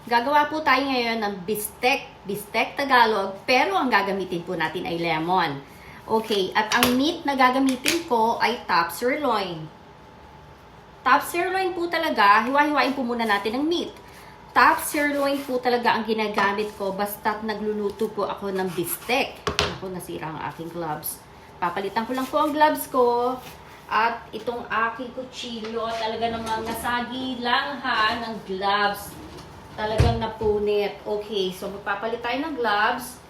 Gagawa po tayo ngayon ng bistek Tagalog, pero ang gagamitin po natin ay lemon. Okay, at ang meat na gagamitin ko ay top sirloin. Top sirloin po talaga, hiwa-hiwain po muna natin ang meat. Top sirloin po talaga ang ginagamit ko basta't nagluluto po ako ng bistek. Ako, nasira ang aking gloves. Papalitan ko lang po ang gloves ko. At itong aking kutsilyo, talaga namang nasagi lang ha ng gloves. Talagang napunit. Okay, so magpapalit tayo ng gloves.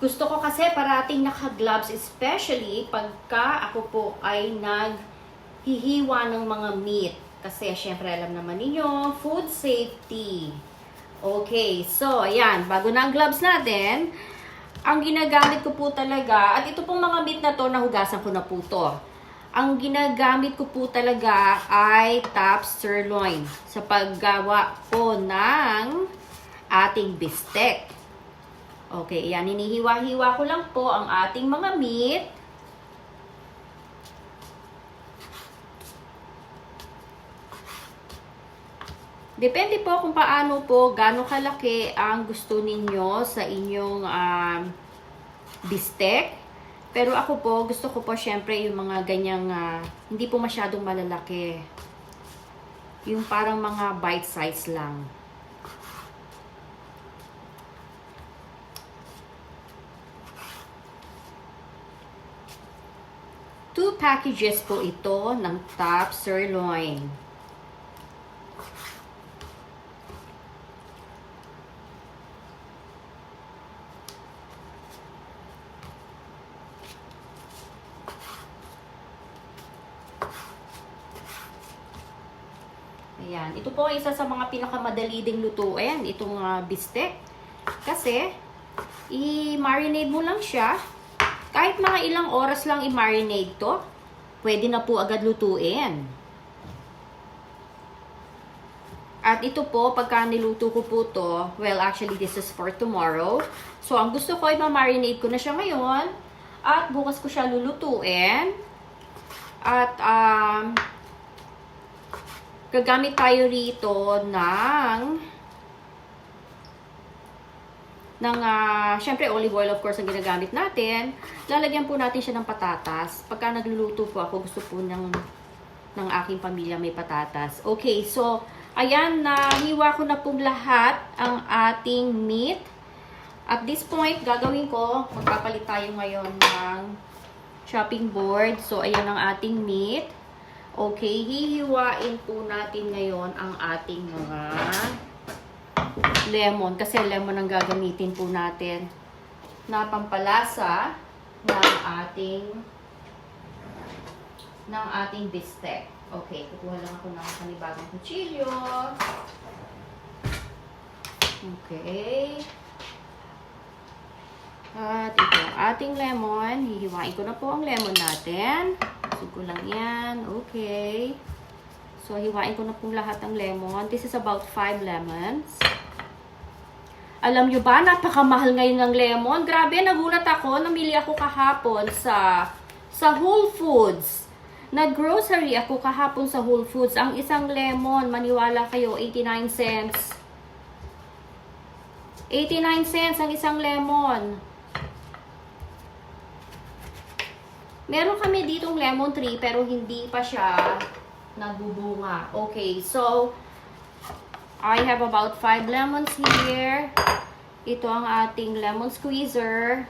Gusto ko kasi parating naka-gloves, especially pagka ako po ay naghihiwa ng mga meat. Kasi syempre alam naman ninyo, food safety. Okay, so ayan, bago na ang gloves natin, ang ginagamit ko po talaga, at ito pong mga meat na to, nahugasan ko na po to. Ang ginagamit ko po talaga ay top sirloin sa paggawa po ng ating bistek. Okay, yan, hinihiwa-hiwa ko lang po ang ating mga meat. Depende po kung paano po, gaano kalaki ang gusto ninyo sa inyong bistek. Pero ako po, gusto ko po syempre yung mga ganyang, hindi po masyadong malalaki. Yung parang mga bite size lang. Two packages po ito ng top sirloin. Ayan. Ito po ay isa sa mga pinakamadali ding lutuin, itong bistek. Kasi, i-marinate mo lang siya. Kahit mga ilang oras lang i-marinate to, pwede na po agad lutuin. At ito po, pagka niluto ko po to, well, actually, this is for tomorrow. So, ang gusto ko ay ma-marinate ko na siya ngayon. At bukas ko siya lulutuin. At, gagamit tayo rito syempre olive oil of course ang ginagamit natin. Lalagyan po natin siya ng patatas. Pagka nagluluto po ako, gusto po ng aking pamilya may patatas. Okay, so ayan, nahiwa ko na po lahat ang ating meat. At this point, gagawin ko, magpapalit tayo ngayon ng chopping board. So ayan ang ating meat. Okay, hihiwain po natin ngayon ang ating mga lemon. Kasi lemon ang gagamitin po natin na pampalasa ng ating bistek. Okay, kukuha lang ako ng panibagong kutsilyo. Okay. At ito, ating lemon. Hihiwain ko na po ang lemon natin. Ko lang yan. Okay. So, hiwain ko na pong lahat ng lemon. This is about 5 lemons. Alam nyo ba, napakamahal ngayon ng lemon. Grabe, nagulat ako. Namili ako kahapon sa Whole Foods. Nag-grocery ako kahapon sa Whole Foods. Ang isang lemon, maniwala kayo, 89 cents. 89 cents ang isang lemon. Meron kami ditong lemon tree pero hindi pa siya nagbubunga. Okay, so I have about 5 lemons here. Ito ang ating lemon squeezer.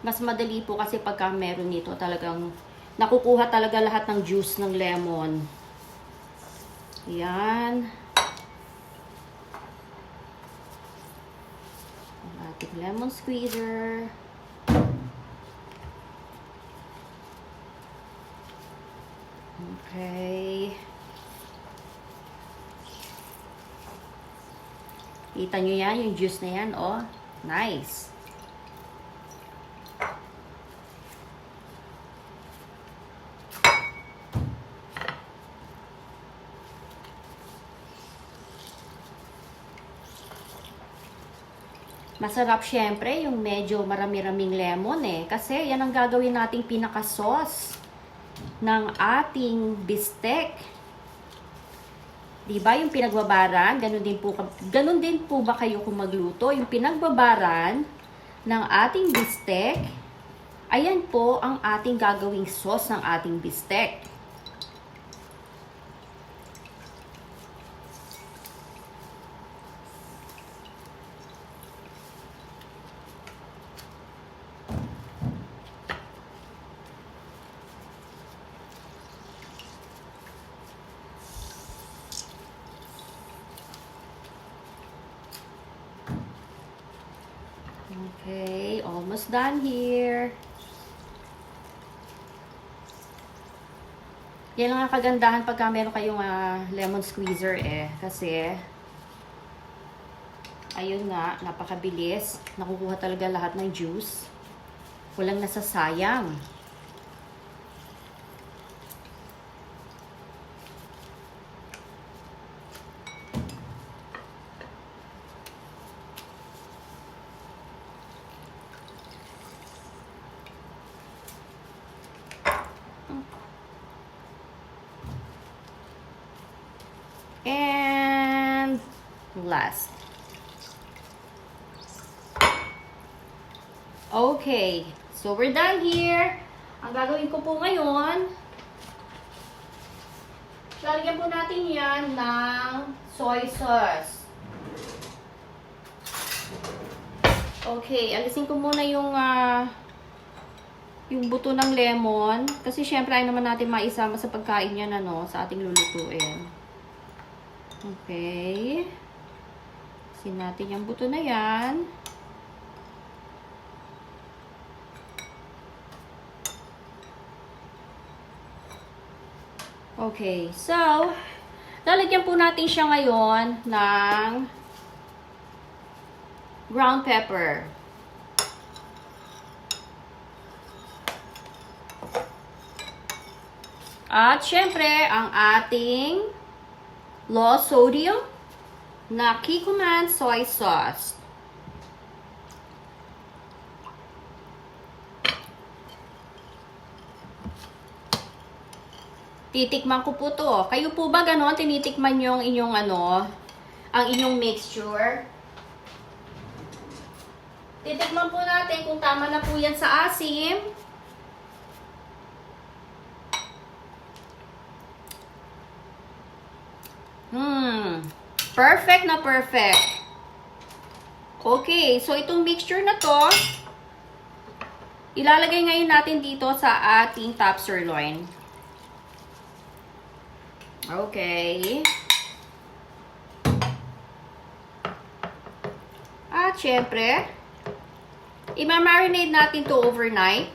Mas madali po kasi pagka meron nito, talagang nakukuha talaga lahat ng juice ng lemon. Yan. Ang ating lemon squeezer. Okay. Kita nyo yan, yung juice na yan, oh. Nice. Masarap syempre yung medyo marami-raming lemon eh. Kasi yan ang gagawin nating pinaka-sauce ng ating bistek. Diba yung pinagbabaran, ganun din po ba kayo kung magluto? Yung pinagbabaran ng ating bistek, ayan po ang ating gagawing sauce ng ating bistek. Okay, almost done here. Yan lang ang kagandahan pagka meron kayong lemon squeezer kasi ayun nga, napakabilis. Nakukuha talaga lahat ng juice. Walang nasasayang. And last. Okay, so we're done here. Ang gagawin ko po ngayon, lalagyan po natin yan ng soy sauce. Okay, alisin ko muna yung buto ng lemon. Kasi syempre ay naman natin maisama sa pagkain yan, sa ating lulutuin. Okay. Alisin natin yung buto na yan. Okay, so, lalagyan po natin siya ngayon ng ground pepper. At syempre, ang ating low sodium na Kikkoman soy sauce. Titikman ko po to. Kayo po ba ganon? Tinitikman yung inyong ang inyong mixture? Titikman po natin kung tama na po yan sa asim. Perfect na perfect. Okay, so itong mixture na to, ilalagay ngayon natin dito sa ating top sirloin. Okay. At syempre, i-marinate natin to overnight.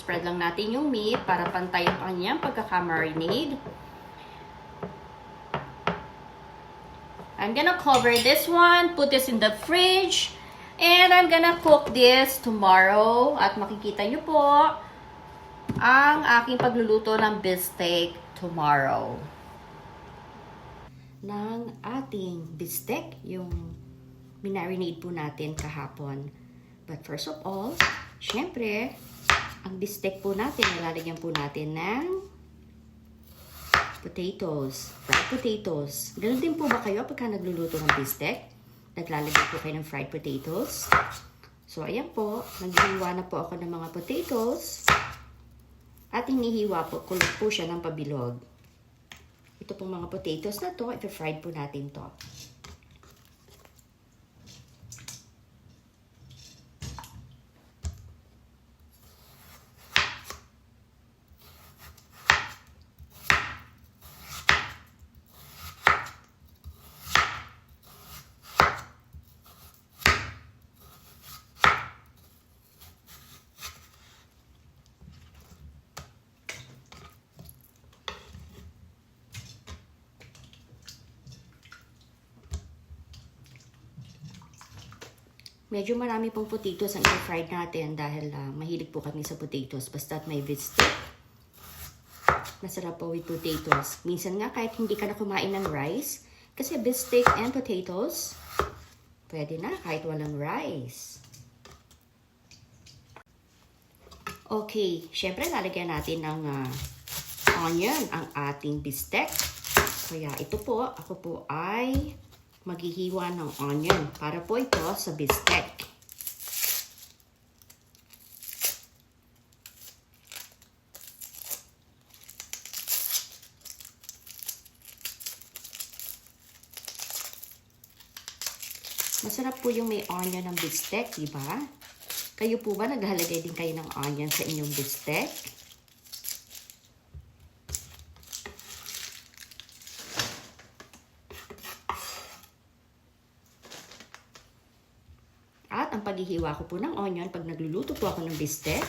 Spread lang natin yung meat para pantay ang kanyang pagkaka-marinade. I'm gonna cover this one, put this in the fridge, and I'm gonna cook this tomorrow. At makikita nyo po ang aking pagluluto ng beefsteak tomorrow. Ng ating beefsteak, yung minarinade po natin kahapon. But first of all, syempre, ang beefsteak po natin, nilalagyan po natin ng potatoes, fried potatoes. Ganun din po ba kayo pagka nagluluto ng beefsteak? Naglalagay po kayo ng fried potatoes. So, ayan po, naghihiwa na po ako ng mga potatoes. At hinihiwa po, kulot po siya ng pabilog. Ito pong mga potatoes na to, i-fried po natin to. Medyo marami pong potatoes ang i-fried natin dahil mahilig po kami sa potatoes. Basta't may beefsteak, masarap po with potatoes. Minsan nga kahit hindi ka na kumain ng rice, kasi beefsteak and potatoes, pwede na kahit walang rice. Okay, syempre lalagyan natin ng onion ang ating bistek. Kaya ito po, ako po ay maghihiwa ng onion para po ito sa bistek. Masarap po yung may onion ng bistek, di ba? Kayo po ba naghalagay din kayo ng onion sa inyong bistek? At ang paghihiwa ko po ng onion pag nagluluto po ako ng bistek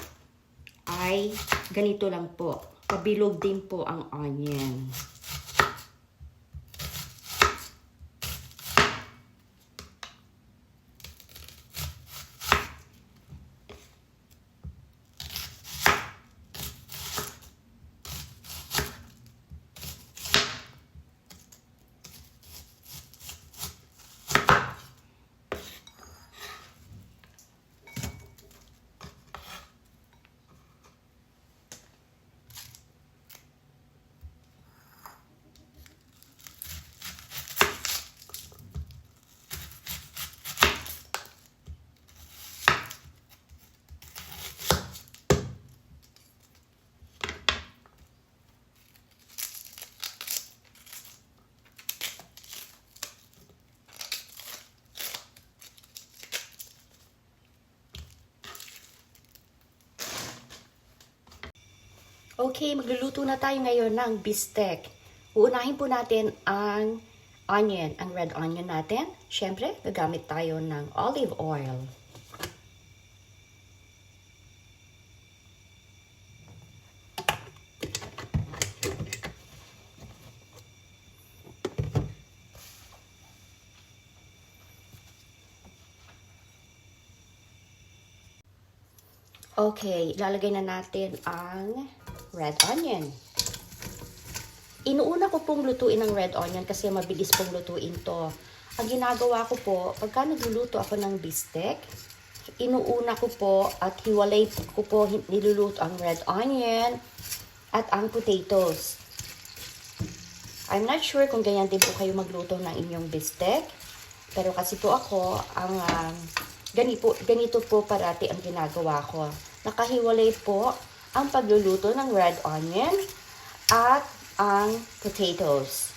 ay ganito lang po. Pabilog din po ang onion. Okay, magluluto na tayo ngayon ng bistek. Uunahin po natin ang onion, ang red onion natin. Siyempre, gagamit tayo ng olive oil. Okay, ilalagay na natin ang red onion. Inuuna ko pong lutuin ang red onion kasi mabilis pong lutuin to. Ang ginagawa ko po, pagka nagluluto ako ng bistek, inuuna ko po at hiwalay ko po niluluto ang red onion at ang potatoes. I'm not sure kung ganyan din po kayo magluto ng inyong bistek. Pero kasi po ako, ganito po parati ang ginagawa ko. Nakahiwalay po ang pagluluto ng red onion at ang potatoes.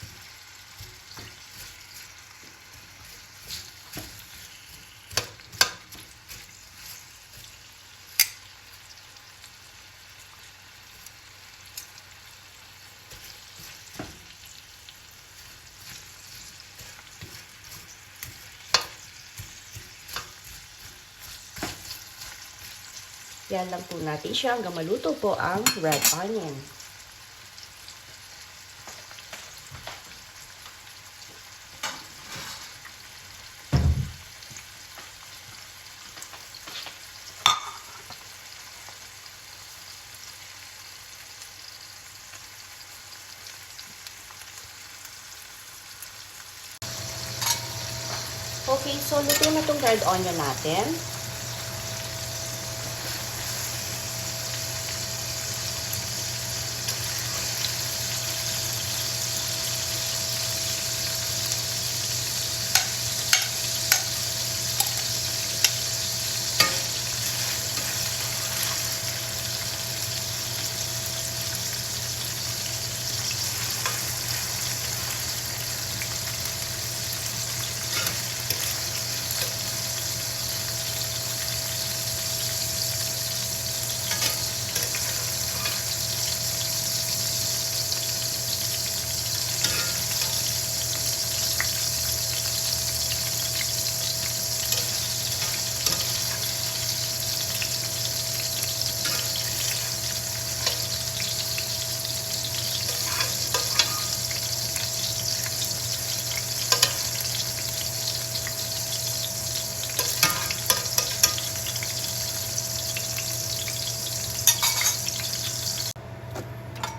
Yan lang po natin siya hanggang maluto po ang red onion. Okay, so luto na itong red onion natin.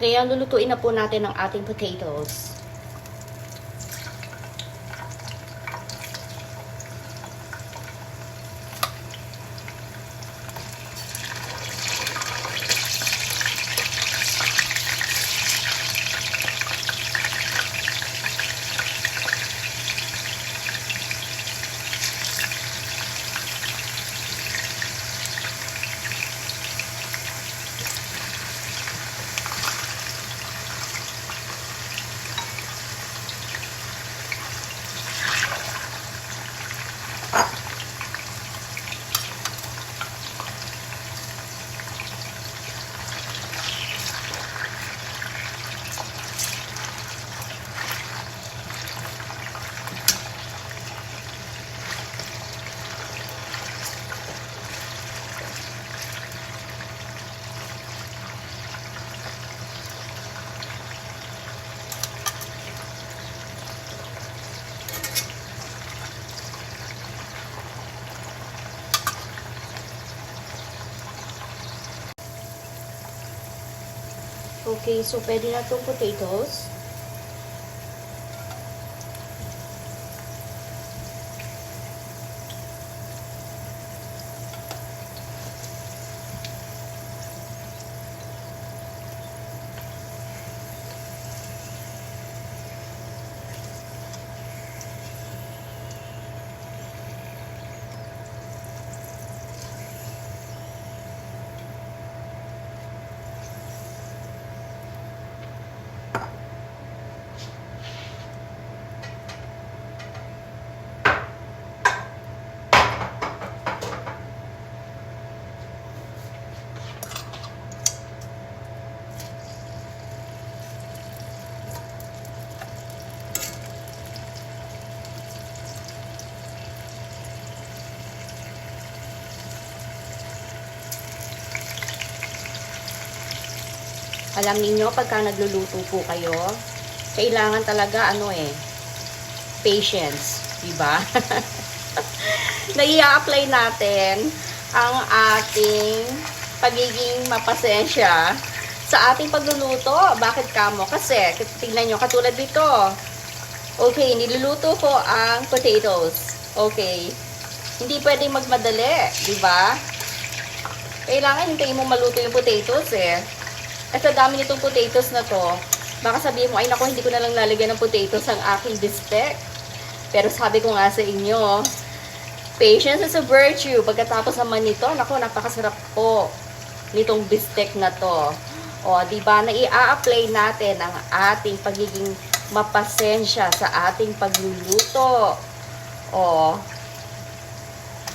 Kaya lulutuin na po natin ang ating potatoes. Okay, so pwede na itong potatoes. Alam niyo pagka nagluluto po kayo, kailangan talaga patience, di ba? Na i-apply natin ang ating pagiging mapasensya sa ating pagluluto. Bakit kamo? Kasi tingnan niyo katulad dito. Okay, niluluto ko ang potatoes. Okay. Hindi pwedeng magmadali, di ba? Kailangan hintayin mo maluto yung potatoes eh. At sa dami nitong potatoes na to, baka sabihin mo, ay naku, hindi ko na lang lalagyan ng potatoes ang aking bistec. Pero sabi ko nga sa inyo, patience is a virtue. Pagkatapos naman nito, naku, napakasarap po nitong bistec na to. O, diba, na i-apply natin ang ating pagiging mapasensya sa ating pagluluto. O,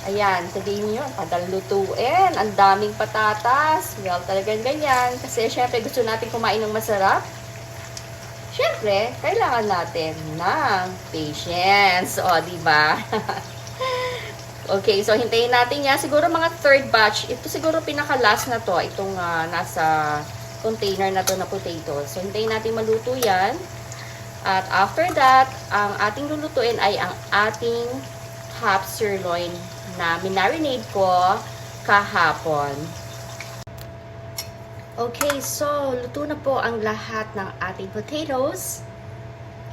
ayan, sabihin nyo, tagal lutuin, ang daming patatas. Well, talagang ganyan. Kasi, syempre, gusto natin kumain ng masarap. Syempre, kailangan natin ng patience. O, diba? Okay, so hintayin natin yan. Siguro mga third batch. Ito siguro pinaka-last na to. Itong nasa container na to na potatoes. So, hintayin natin maluto yan. At after that, ang ating lulutuin ay ang ating half sirloin na minarinade ko kahapon. Okay, so luto na po ang lahat ng ating potatoes.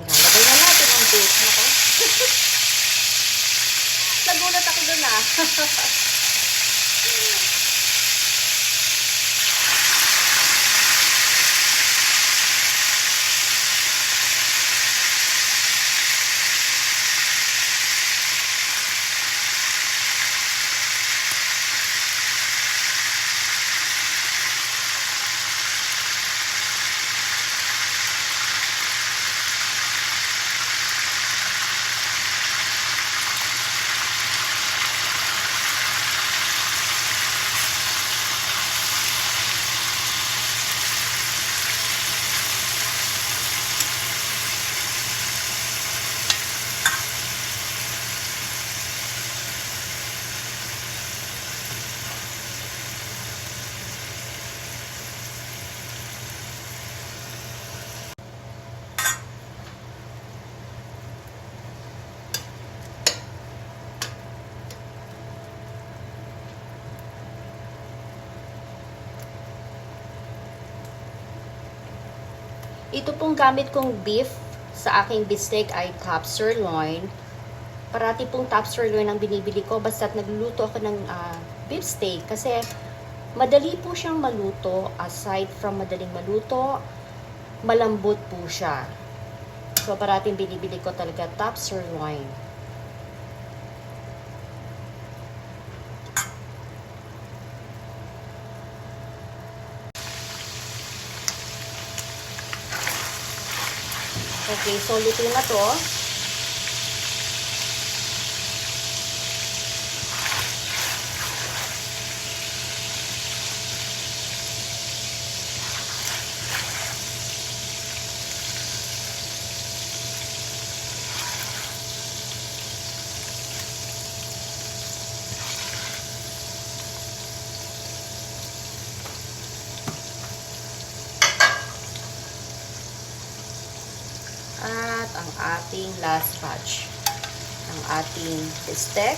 Ilalagay na natin ang bake. Nako. Nagulat ako dun Ito pong gamit kong beef sa aking bistec ay top sirloin. Parati pong top sirloin ang binibili ko basta't nagluluto ako ng beef steak kasi madali po siyang maluto. Aside from madaling maluto, malambot po siya. So parating binibili ko talaga top sirloin. Okay, so luto na to. At ang ating last batch, ang ating bistec.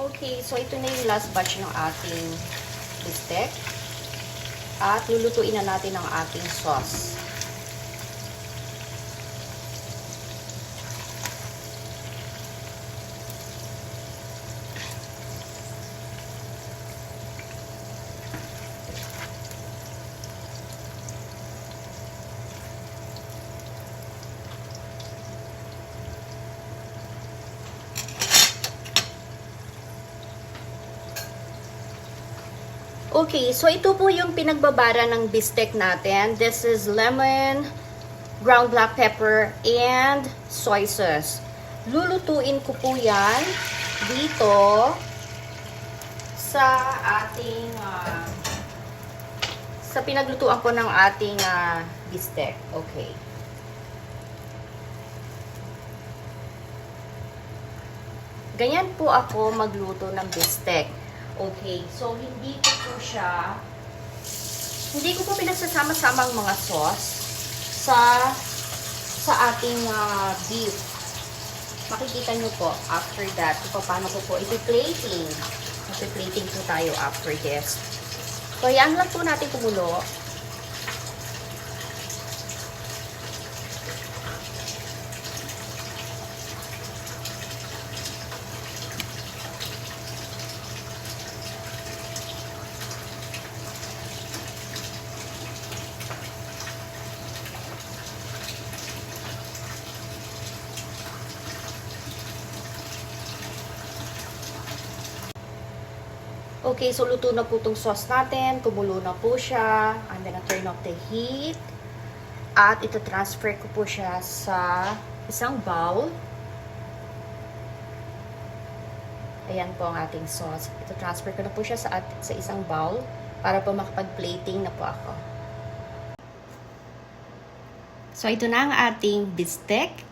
Okay, so ito na yung last batch ng ating bistek. At lulutuin na natin ang ating sauce. Okay, so ito po yung pinagbabara ng bistek natin. This is lemon, ground black pepper, and soy sauce. Lulutuin ko po yan dito sa ating sa pinaglutuan ko ng ating bistek. Okay. Ganyan po ako magluto ng bistek. Okay, so hindi ko po pinagsasama-sama ang mga sauce sa ating beef. Makikita nyo po after that kung paano ko po i-plating. Mag-plating po tayo after this. So, yan lang po natin kumulo. Okay, so luto na po itong sauce natin. Kumulo na po siya. I'm gonna turn off the heat. At ito transfer ko po siya sa isang bowl. Ayan po ang ating sauce. Ito transfer ko na po siya sa isang bowl para po makapag-plating na po ako. So ito na ang ating bistek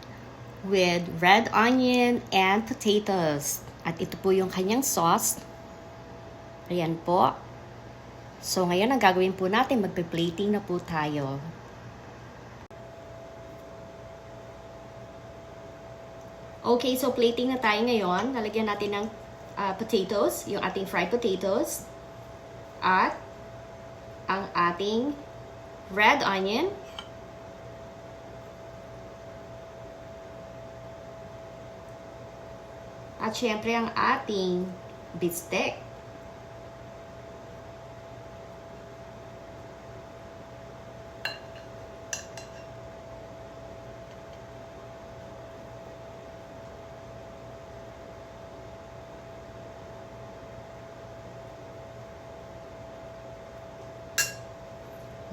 with red onion and potatoes. At ito po yung kanyang sauce. Ayan po. So, ngayon ang gagawin po natin, magpe-plating na po tayo. Okay, so plating na tayo ngayon. Lalagyan natin ng potatoes, yung ating fried potatoes. At ang ating red onion. At syempre ang ating bistek.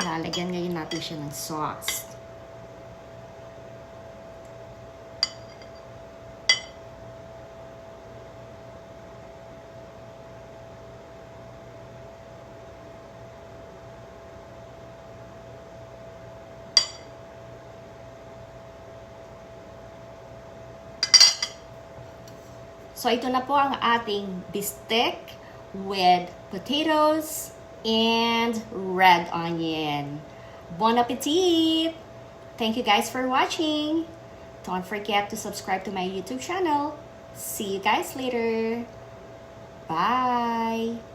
Lalagyan ngayon natin siya ng sauce. So, ito na po ang ating bistek with potatoes and red onion. Bon appetit! Thank you guys for watching. Don't forget to subscribe to my YouTube channel. See you guys later. Bye!